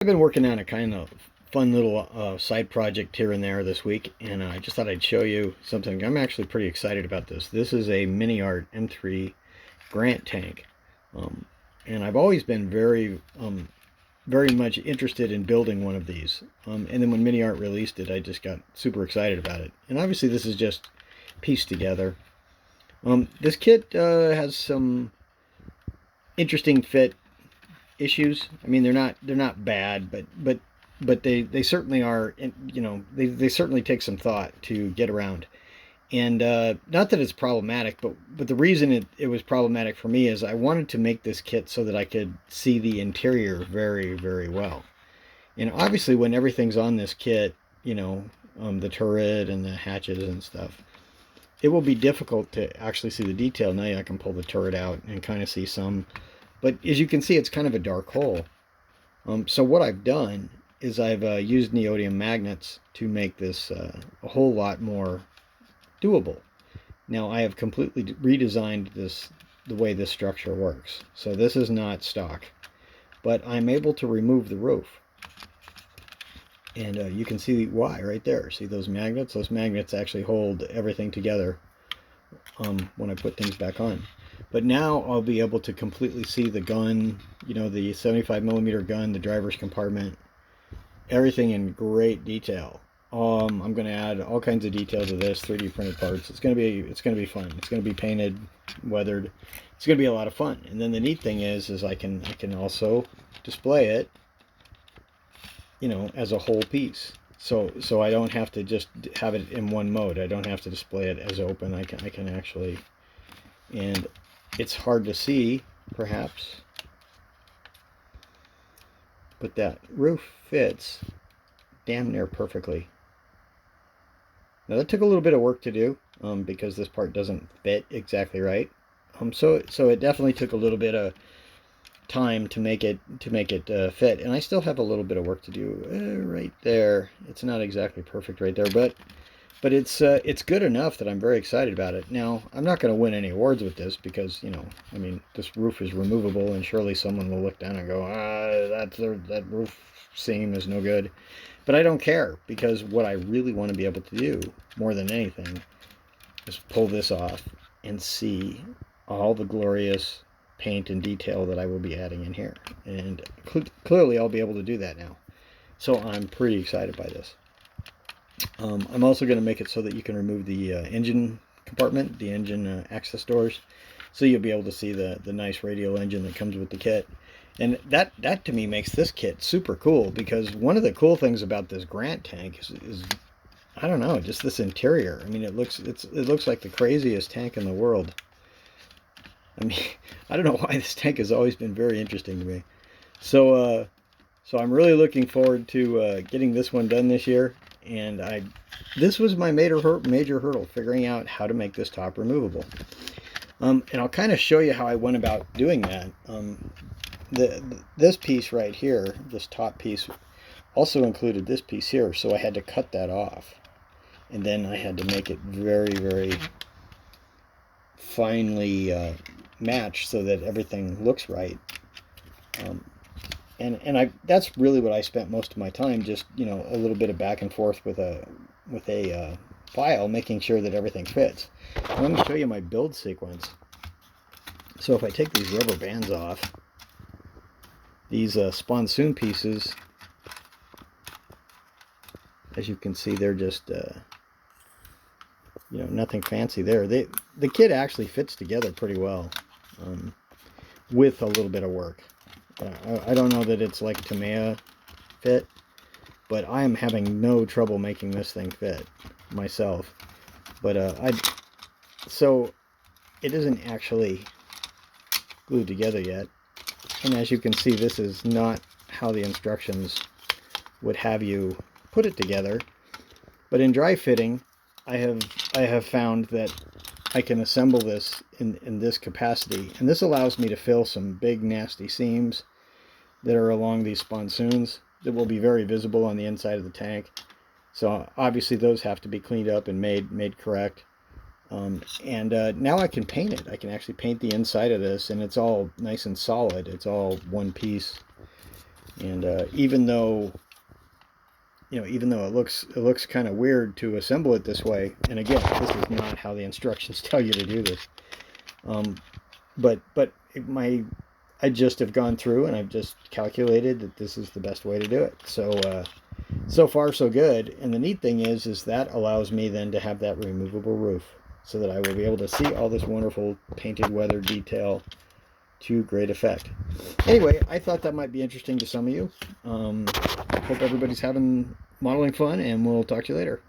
I've been working on a kind of fun little side project here and there this week, and I just thought I'd show you something. I'm actually pretty excited about this. This is a Miniart M3 Grant tank, um, and I've always been very much interested in building one of these. And then when Miniart released it, I just got super excited about it. And obviously, this is just pieced together. This kit has some interesting fit issues. I mean, they're not bad, but they certainly are. You know, they certainly take some thought to get around. And not that it's problematic, but the reason it was problematic for me is I wanted to make this kit so that I could see the interior very well. And obviously, when everything's on this kit, you know, the turret and the hatches and stuff, it will be difficult to actually see the detail. Now I can pull the turret out and kind of see some, but as you can see, it's kind of a dark hole. So what I've done is I've used neodymium magnets to make this a whole lot more doable. Now I have completely redesigned the way this structure works. So this is not stock, but I'm able to remove the roof. And you can see why right there. See those magnets? Those magnets actually hold everything together when I put things back on. But now I'll be able to completely see the gun, you know, the 75mm gun, the driver's compartment, everything in great detail. I'm going to add all kinds of detail to this, 3D printed parts. It's going to be fun. It's going to be painted, weathered. It's going to be a lot of fun. And then the neat thing is I can also display it, you know, as a whole piece. So I don't have to just have it in one mode. I don't have to display it as open. I can actually, and it's hard to see perhaps, but that roof fits damn near perfectly. Now that took a little bit of work to do because this part doesn't fit exactly right. So it definitely took a little bit of time to make it fit, and I still have a little bit of work to do right there. It's not exactly perfect right there, but it's good enough that I'm very excited about it. Now I'm not going to win any awards with this because, you know, I mean, this roof is removable, and surely someone will look down and go, that roof seam is no good. But I don't care, because what I really want to be able to do more than anything is pull this off and see all the glorious paint and detail that I will be adding in here. And clearly I'll be able to do that now. So I'm pretty excited by this. I'm also going to make it so that you can remove the engine compartment, the engine access doors. So you'll be able to see the nice radial engine that comes with the kit. And that to me makes this kit super cool, because one of the cool things about this Grant tank is I don't know, just this interior. I mean, it looks like the craziest tank in the world. I mean, I don't know why this tank has always been very interesting to me. So I'm really looking forward to getting this one done this year. And this was my major hurdle, figuring out how to make this top removable. And I'll kind of show you how I went about doing that. This piece right here, this top piece, also included this piece here, so I had to cut that off. And then I had to make it very finely matched so that everything looks right. And that's really what I spent most of my time, just, you know, a little bit of back and forth with a file, making sure that everything fits. And let me show you my build sequence. So if I take these rubber bands off, these sponsoon pieces, as you can see, they're just you know, nothing fancy there. The kit actually fits together pretty well with a little bit of work. I don't know that it's like Tamiya fit, but I am having no trouble making this thing fit myself. But so it isn't actually glued together yet. And as you can see, this is not how the instructions would have you put it together. But in dry fitting, I have found that I can assemble this in this capacity. And this allows me to fill some big nasty seams that are along these sponsoons that will be very visible on the inside of the tank. So obviously those have to be cleaned up and made correct. Now I can paint it. I can actually paint the inside of this, and it's all nice and solid. It's all one piece. And even though it looks kind of weird to assemble it this way, and again, this is not how the instructions tell you to do this. But I just have gone through and I've just calculated that this is the best way to do it. So so far so good. And the neat thing is that allows me then to have that removable roof, so that I will be able to see all this wonderful painted weather detail to great effect. Anyway, I thought that might be interesting to some of you. Hope everybody's having modeling fun, and we'll talk to you later.